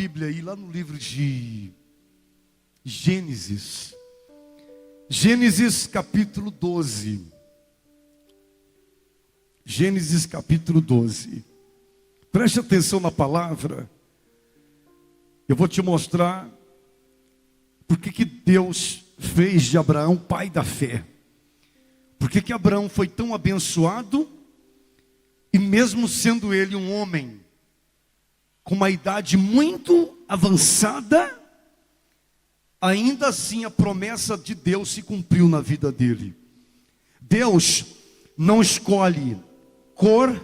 Bíblia aí, lá no livro de Gênesis. Gênesis capítulo 12. Gênesis capítulo 12. Preste atenção na palavra. Eu vou te mostrar porque que Deus fez de Abraão pai da fé. Porque que Abraão foi tão abençoado e mesmo sendo ele um homem com uma idade muito avançada, ainda assim a promessa de Deus se cumpriu na vida dele. Deus não escolhe cor,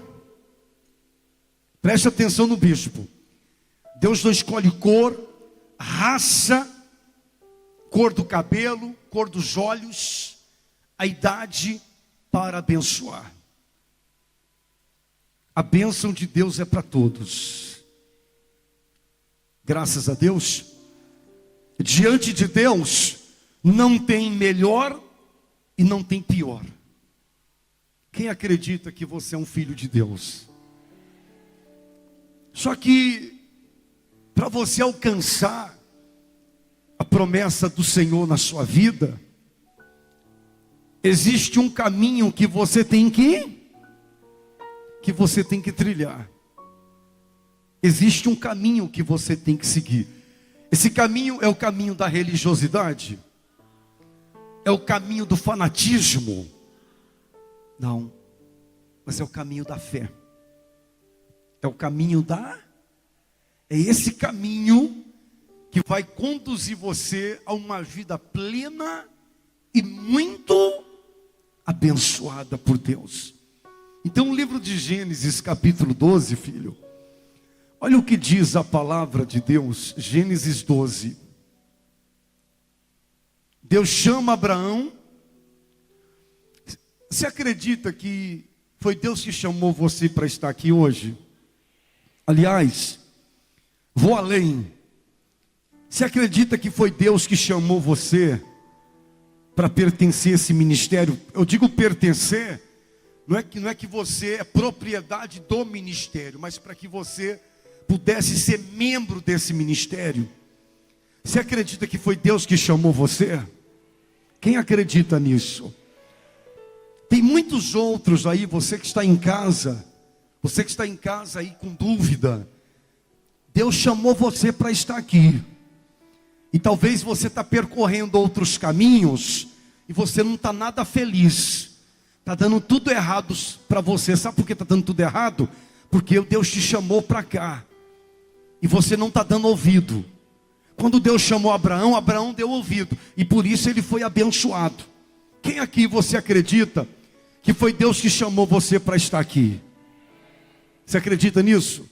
preste atenção no bispo. Deus não escolhe cor, raça, cor do cabelo, cor dos olhos, a idade para abençoar. A bênção de Deus é para todos. Graças a Deus. Diante de Deus, não tem melhor e não tem pior. Quem acredita que você é um filho de Deus? Só que, para você alcançar a promessa do Senhor na sua vida, existe um caminho que você tem que trilhar. Existe um caminho que você tem que seguir. Esse caminho é o caminho da religiosidade? É o caminho do fanatismo? Não, mas é o caminho da fé. É o caminho é esse caminho que vai conduzir você a uma vida plena e muito abençoada por Deus. Então o livro de Gênesis capítulo 12, filho, olha o que diz a palavra de Deus, Gênesis 12. Deus chama Abraão. Você acredita que foi Deus que chamou você para estar aqui hoje? Aliás, vou além. Você acredita que foi Deus que chamou você para pertencer a esse ministério? Eu digo pertencer, não é que você é propriedade do ministério, mas para que você pudesse ser membro desse ministério. Você acredita que foi Deus que chamou você? Quem acredita nisso? Tem muitos outros aí, você que está em casa aí com dúvida. Deus chamou você para estar aqui. E talvez você está percorrendo outros caminhos e você não está nada feliz. Está dando tudo errado para você. Sabe por que está dando tudo errado? Porque Deus te chamou para cá e você não está dando ouvido. Quando Deus chamou Abraão, Abraão deu ouvido, e por isso ele foi abençoado. Quem aqui você acredita que foi Deus que chamou você para estar aqui? Você acredita nisso?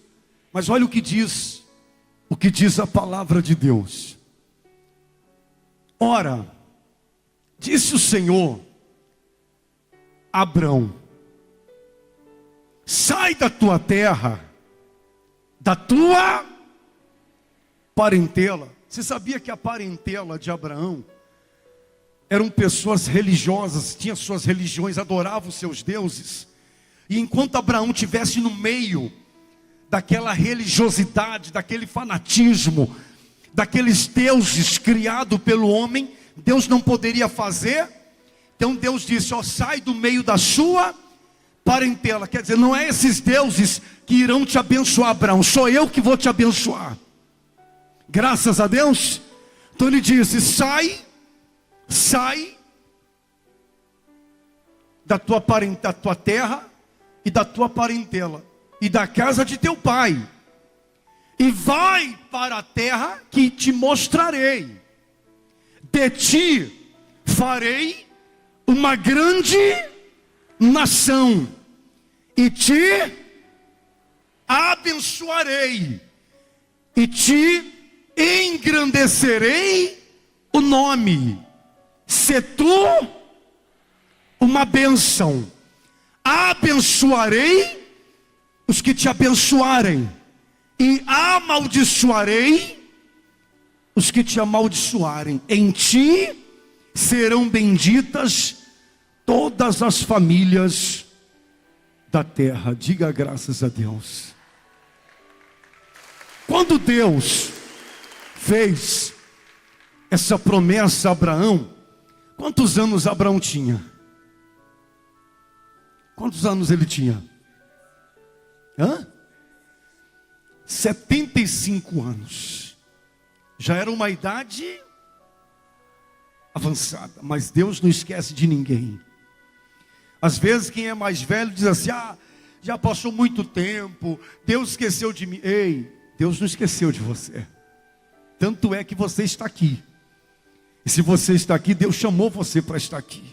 Mas olha o que diz a palavra de Deus. Ora, disse o Senhor a Abrão: sai da tua terra, da tua parentela. Você sabia que a parentela de Abraão eram pessoas religiosas, tinham suas religiões, adoravam seus deuses. E enquanto Abraão estivesse no meio daquela religiosidade, daquele fanatismo, daqueles deuses criados pelo homem, Deus não poderia fazer. Então Deus disse: ó, sai do meio da sua parentela. Quer dizer, não é esses deuses que irão te abençoar, Abraão, sou eu que vou te abençoar. Graças a Deus. Então ele disse: sai da tua terra e da tua parentela e da casa de teu pai, e vai para a terra que te mostrarei. De ti farei uma grande nação, e te abençoarei, e te engrandecerei o nome. Se tu uma bênção, abençoarei os que te abençoarem, e amaldiçoarei os que te amaldiçoarem. Em ti serão benditas todas as famílias da terra. Diga graças a Deus. Quando Deus fez essa promessa a Abraão, quantos anos Abraão tinha? Quantos anos ele tinha? 75 anos. Já era uma idade avançada, mas Deus não esquece de ninguém. Às vezes quem é mais velho diz assim: já passou muito tempo, Deus esqueceu de mim. Ei, Deus não esqueceu de você. Tanto é que você está aqui. E se você está aqui, Deus chamou você para estar aqui,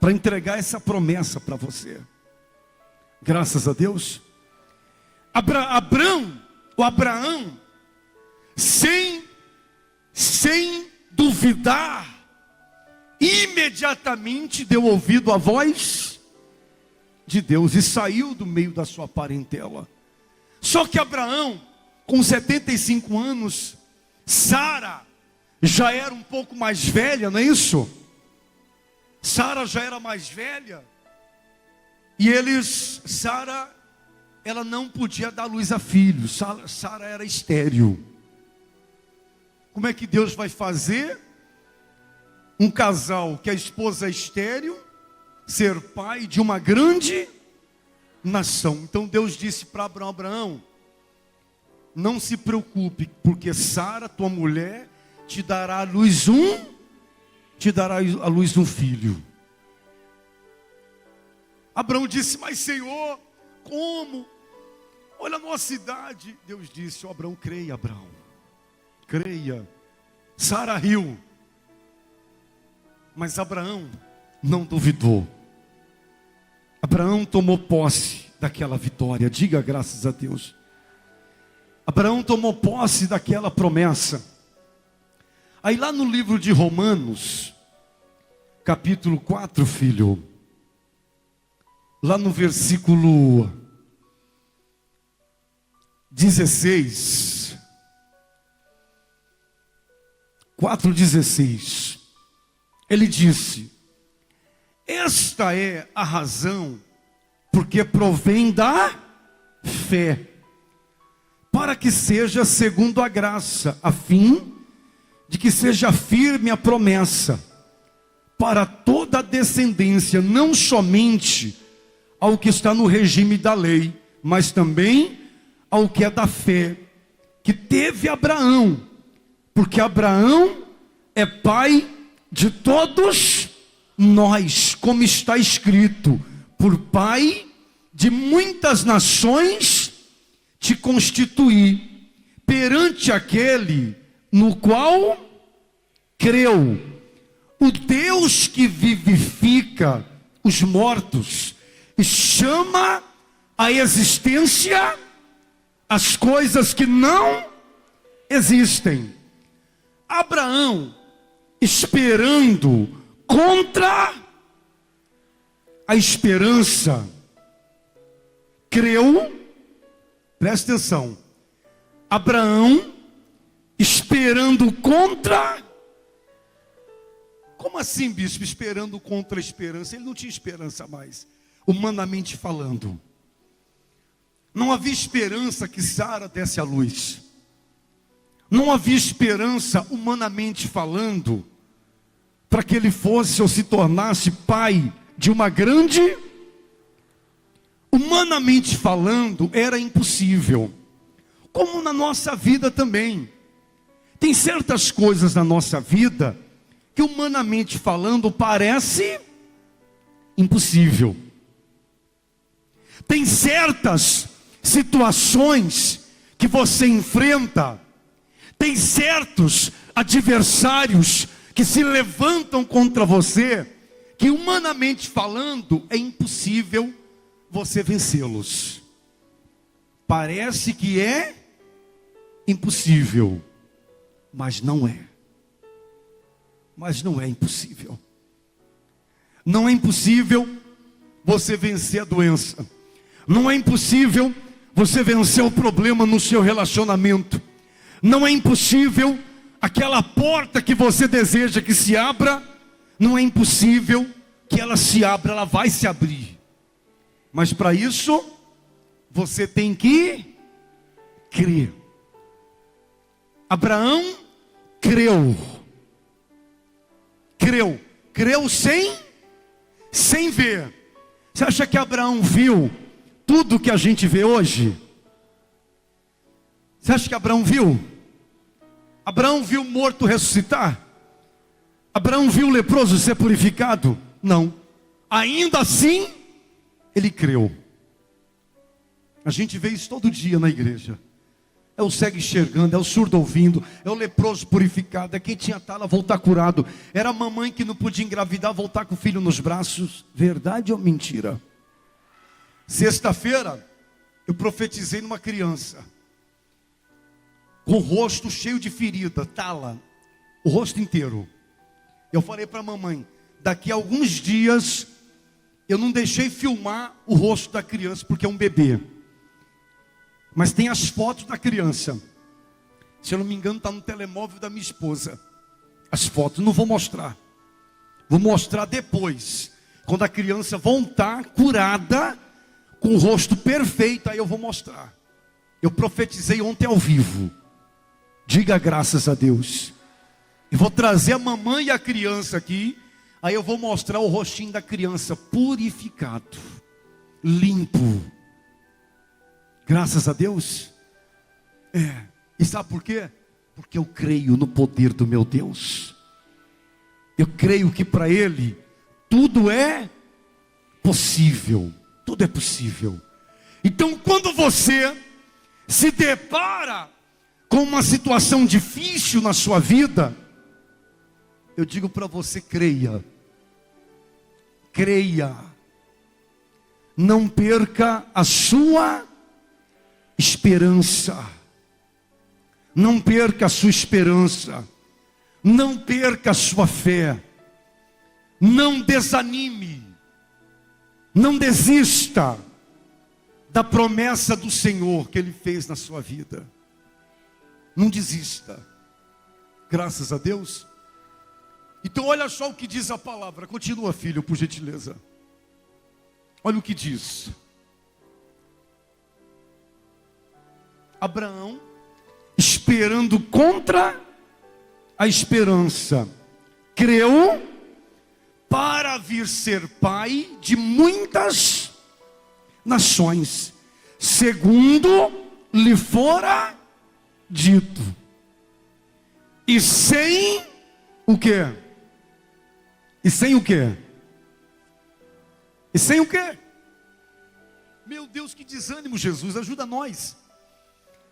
para entregar essa promessa para você. Graças a Deus. Abraão, sem duvidar, imediatamente deu ouvido à voz de Deus e saiu do meio da sua parentela. Só que Abraão, com 75 anos, Sara já era um pouco mais velha, não é isso? Sara já era mais velha. E Sara, ela não podia dar luz a filhos. Sara era estéril. Como é que Deus vai fazer um casal que a esposa é estéril ser pai de uma grande nação? Então Deus disse para Abraão: não se preocupe, porque Sara, tua mulher, te dará à luz um filho. Abraão disse: mas Senhor, como? Olha a nossa idade. Deus disse: Abraão, creia, Abraão, creia. Sara riu, mas Abraão não duvidou. Abraão tomou posse daquela vitória. Diga graças a Deus. Abraão tomou posse daquela promessa. Aí lá no livro de Romanos, capítulo 4, filho, lá no versículo 16, 4:16, ele disse: esta é a razão porque provém da fé, para que seja segundo a graça, a fim de que seja firme a promessa para toda a descendência, não somente ao que está no regime da lei, mas também ao que é da fé, que teve Abraão, porque Abraão é pai de todos nós, como está escrito: por pai de muitas nações te constituí, perante aquele no qual creu, o Deus que vivifica os mortos e chama à existência as coisas que não existem. Abraão, esperando contra a esperança, creu. Presta atenção. Abraão, esperando contra. Como assim, bispo? Esperando contra a esperança? Ele não tinha esperança mais, humanamente falando. Não havia esperança que Sara desse à luz. Não havia esperança, humanamente falando, para que ele fosse ou se tornasse pai de uma grande. Humanamente falando, era impossível. Como na nossa vida também. Tem certas coisas na nossa vida que, humanamente falando, parece impossível. Tem certas situações que você enfrenta, tem certos adversários que se levantam contra você, que humanamente falando é impossível você vencê-los. Parece que é impossível, mas não é. Mas não é impossível. Não é impossível você vencer a doença. Não é impossível você vencer o problema no seu relacionamento. Não é impossível aquela porta que você deseja que se abra. Não é impossível que ela se abra, ela vai se abrir. Mas para isso, você tem que crer. Abraão creu. Creu sem ver. Você acha que Abraão viu tudo que a gente vê hoje? Você acha que Abraão viu? Abraão viu o morto ressuscitar? Abraão viu o leproso ser purificado? Não. Ainda assim, ele creu. A gente vê isso todo dia na igreja. É o cego enxergando, é o surdo ouvindo, é o leproso purificado, é quem tinha tala voltar curado, era a mamãe que não podia engravidar voltar com o filho nos braços. Verdade ou mentira? Sexta-feira, eu profetizei numa criança, com o rosto cheio de ferida, tala, o rosto inteiro. Eu falei para a mamãe, daqui a alguns dias, eu não deixei filmar o rosto da criança, porque é um bebê. Mas tem as fotos da criança. Se eu não me engano, está no telemóvel da minha esposa. As fotos, não vou mostrar. Vou mostrar depois. Quando a criança voltar curada, com o rosto perfeito, aí eu vou mostrar. Eu profetizei ontem ao vivo. Diga graças a Deus. Eu vou trazer a mamãe e a criança aqui. Aí eu vou mostrar o rostinho da criança purificado, limpo. Graças a Deus. E sabe por quê? Porque eu creio no poder do meu Deus. Eu creio que para Ele tudo é possível. Tudo é possível. Então quando você se depara com uma situação difícil na sua vida, eu digo para você, creia. Creia. Não perca a sua esperança. Não perca a sua esperança. Não perca a sua fé. Não desanime. Não desista da promessa do Senhor que Ele fez na sua vida. Não desista. Graças a Deus. Então olha só o que diz a palavra. Continua, filho, por gentileza. Olha o que diz. Abraão, esperando contra a esperança, creu para vir ser pai de muitas nações, segundo lhe fora dito. E sem o quê? E sem o quê? E sem o quê? Meu Deus, que desânimo, Jesus, ajuda nós.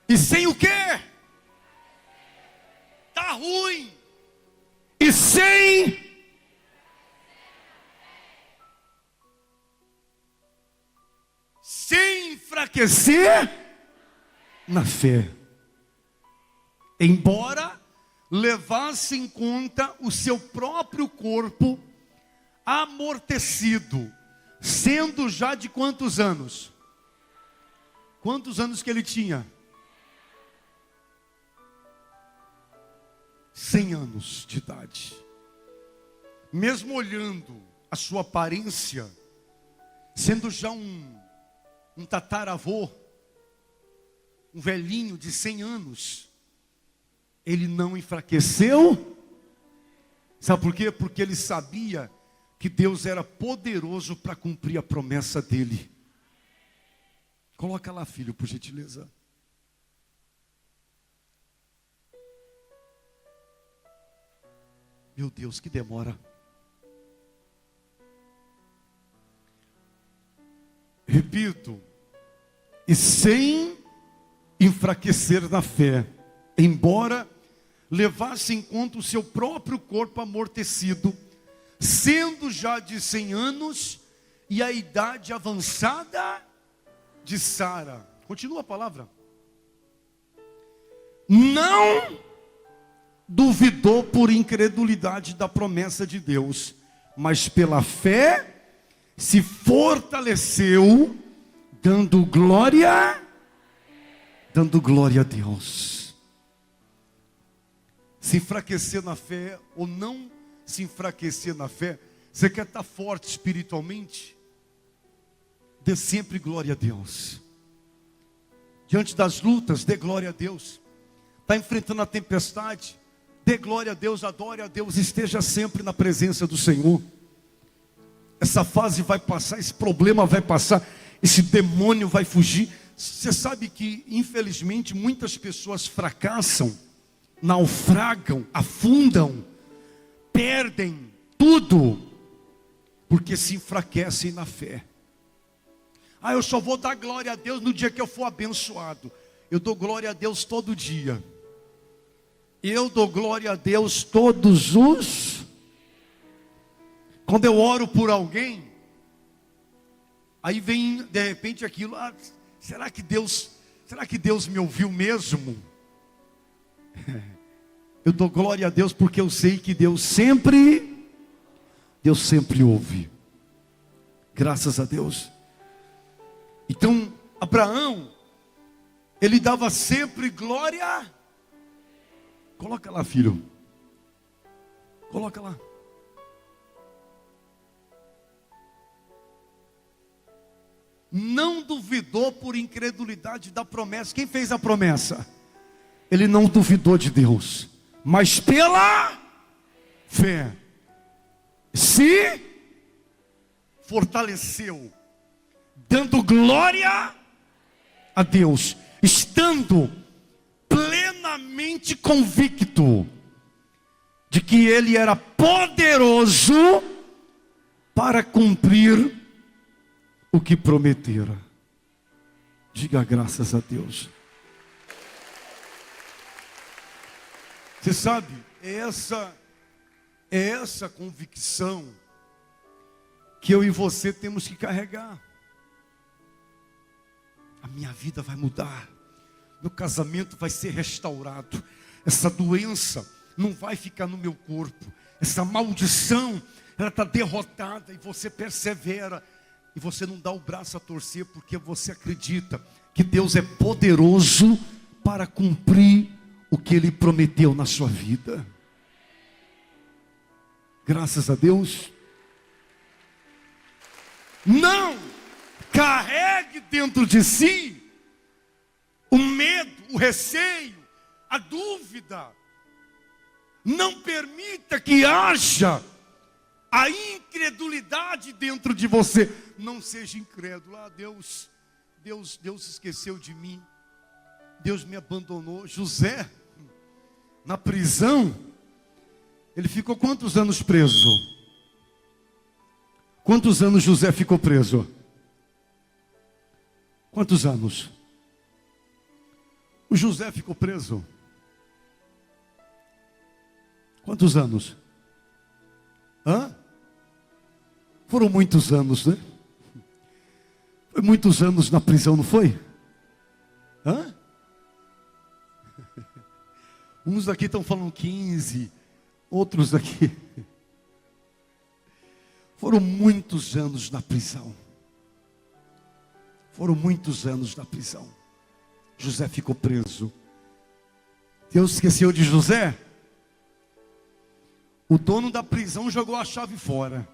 E sem o quê? Tá ruim. E sem enfraquecer na fé. Embora levasse em conta o seu próprio corpo amortecido, sendo já de quantos anos? Quantos anos que ele tinha? 100 anos de idade. Mesmo olhando a sua aparência, sendo já um tataravô, um velhinho de 100 anos, ele não enfraqueceu. Sabe por quê? Porque ele sabia que Deus era poderoso para cumprir a promessa dele. Coloca lá, filho, por gentileza. Meu Deus, que demora. Repito, e sem enfraquecer na fé, embora levasse em conta o seu próprio corpo amortecido, sendo já de 100 anos, e a idade avançada de Sara. Continua a palavra. Não duvidou por incredulidade da promessa de Deus, mas pela fé se fortaleceu, dando glória a Deus. Se enfraquecer na fé ou não se enfraquecer na fé, você quer estar forte espiritualmente? Dê sempre glória a Deus. Diante das lutas, dê glória a Deus. Está enfrentando a tempestade, Dê glória a Deus, adore a Deus, esteja sempre na presença do Senhor. Essa fase vai passar, esse problema vai passar, esse demônio vai fugir. Você sabe que, infelizmente, muitas pessoas fracassam, naufragam, afundam, perdem tudo, porque se enfraquecem na fé. Eu só vou dar glória a Deus no dia que eu for abençoado. Eu dou glória a Deus todo dia. Eu dou glória a Deus todos os... Quando eu oro por alguém, aí vem de repente aquilo, será que Deus me ouviu mesmo? Eu dou glória a Deus porque eu sei que Deus sempre ouve. Graças a Deus. Então, Abraão, ele dava sempre glória. Coloca lá, filho. Coloca lá. Não duvidou por incredulidade da promessa. Quem fez a promessa? Ele não duvidou de Deus, mas pela fé se fortaleceu, dando glória a Deus, estando plenamente convicto de que Ele era poderoso para cumprir o que prometera. Diga graças a Deus. Você sabe, é essa convicção que eu e você temos que carregar. A minha vida vai mudar, meu casamento vai ser restaurado, essa doença não vai ficar no meu corpo, essa maldição, ela está derrotada, e você persevera, e você não dá o braço a torcer, porque você acredita que Deus é poderoso para cumprir o que Ele prometeu na sua vida. Graças a Deus. Não carregue dentro de si o medo, o receio, a dúvida. Não permita que haja a incredulidade dentro de você. Não seja incrédulo. Deus esqueceu de mim. Deus me abandonou. José, na prisão, ele ficou quantos anos preso? Quantos anos José ficou preso? Quantos anos? O José ficou preso? Quantos anos? Foram muitos anos, né? Foi muitos anos na prisão, não foi? Uns aqui estão falando 15, outros aqui. Foram muitos anos na prisão. Foram muitos anos na prisão. José ficou preso. Deus esqueceu de José? O dono da prisão jogou a chave fora.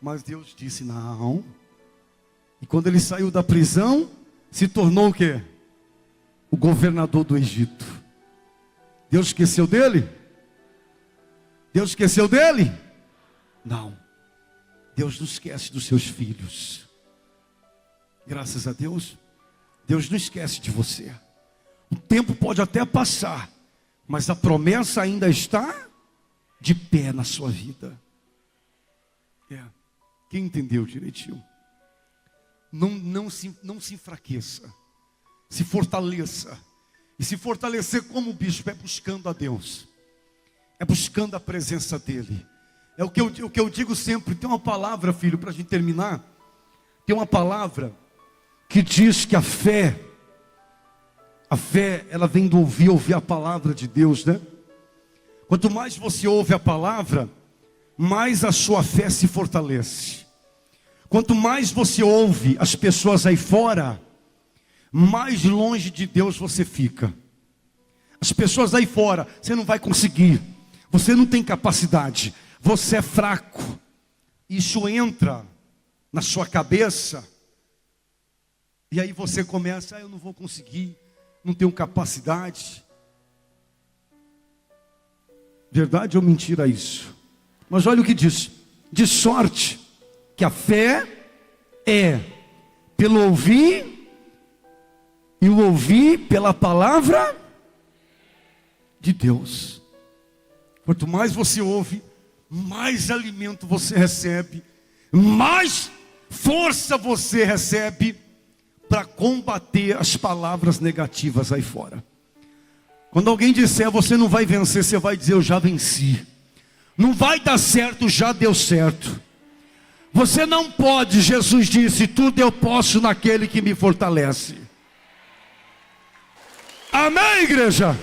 Mas Deus disse não. E quando ele saiu da prisão, se tornou o quê? O governador do Egito. Deus esqueceu dele? Deus esqueceu dele? Não. Deus não esquece dos seus filhos. Graças a Deus. Deus não esquece de você. O tempo pode até passar, mas a promessa ainda está de pé na sua vida. Quem entendeu direitinho? Não se enfraqueça. Se fortaleça. E se fortalecer como bispo é buscando a Deus. É buscando a presença dEle. É o que eu digo sempre. Tem uma palavra, filho, para a gente terminar. Tem uma palavra que diz que a fé, ela vem do ouvir a palavra de Deus, né? Quanto mais você ouve a palavra, mais a sua fé se fortalece. Quanto mais você ouve as pessoas aí fora, mais longe de Deus você fica. As pessoas aí fora, você não vai conseguir. Você não tem capacidade. Você é fraco. Isso entra na sua cabeça. E aí você começa, eu não vou conseguir, não tenho capacidade. Verdade ou mentira isso? Mas olha o que diz: de sorte que a fé é pelo ouvir, e o ouvir pela palavra de Deus. Quanto mais você ouve, mais alimento você recebe, mais força você recebe para combater as palavras negativas aí fora. Quando alguém disser você não vai vencer, você vai dizer eu já venci. Não vai dar certo, já deu certo. Você não pode, Jesus disse, tudo eu posso naquele que me fortalece. Amém, igreja?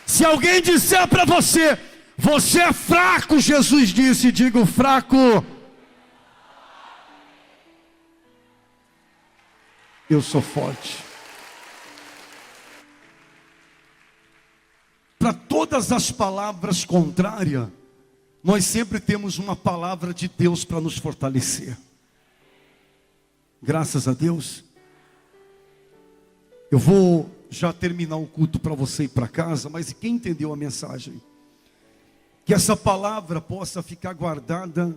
Se alguém disser para você, você é fraco, Jesus disse, diga o fraco. Eu sou forte. Para todas as palavras contrárias, nós sempre temos uma palavra de Deus para nos fortalecer. Graças a Deus. Eu vou já terminar o culto para você ir para casa, mas quem entendeu a mensagem? Que essa palavra possa ficar guardada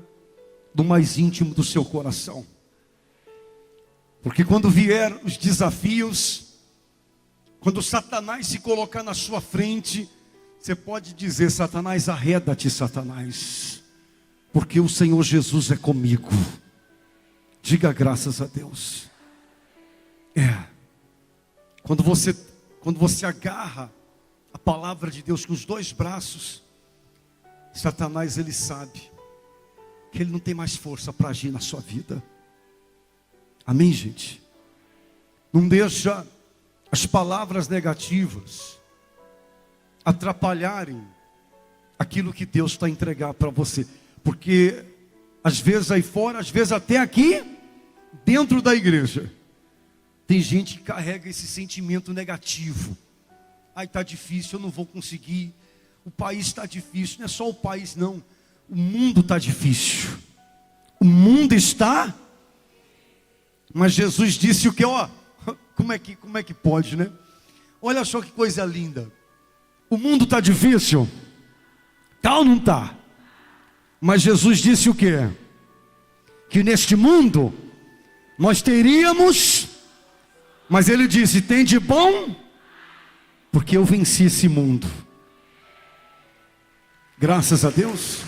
no mais íntimo do seu coração. Porque quando vier os desafios, quando Satanás se colocar na sua frente, você pode dizer: Satanás, arreda-te, Satanás, porque o Senhor Jesus é comigo. Diga graças a Deus. Quando você agarra a palavra de Deus com os dois braços, Satanás, ele sabe que ele não tem mais força para agir na sua vida. Amém, gente? Não deixa as palavras negativas atrapalharem aquilo que Deus está a entregar para você. Porque às vezes aí fora, às vezes até aqui, dentro da igreja, tem gente que carrega esse sentimento negativo. Ai, está difícil, eu não vou conseguir. O país está difícil. Não é só o país, não. O mundo está difícil. O mundo está. Mas Jesus disse o que? Como é que pode, né? Olha só que coisa linda. O mundo está difícil? Tá ou não está? Mas Jesus disse o que? Que neste mundo nós teríamos, mas ele disse: tem de bom, porque eu venci esse mundo. Graças a Deus.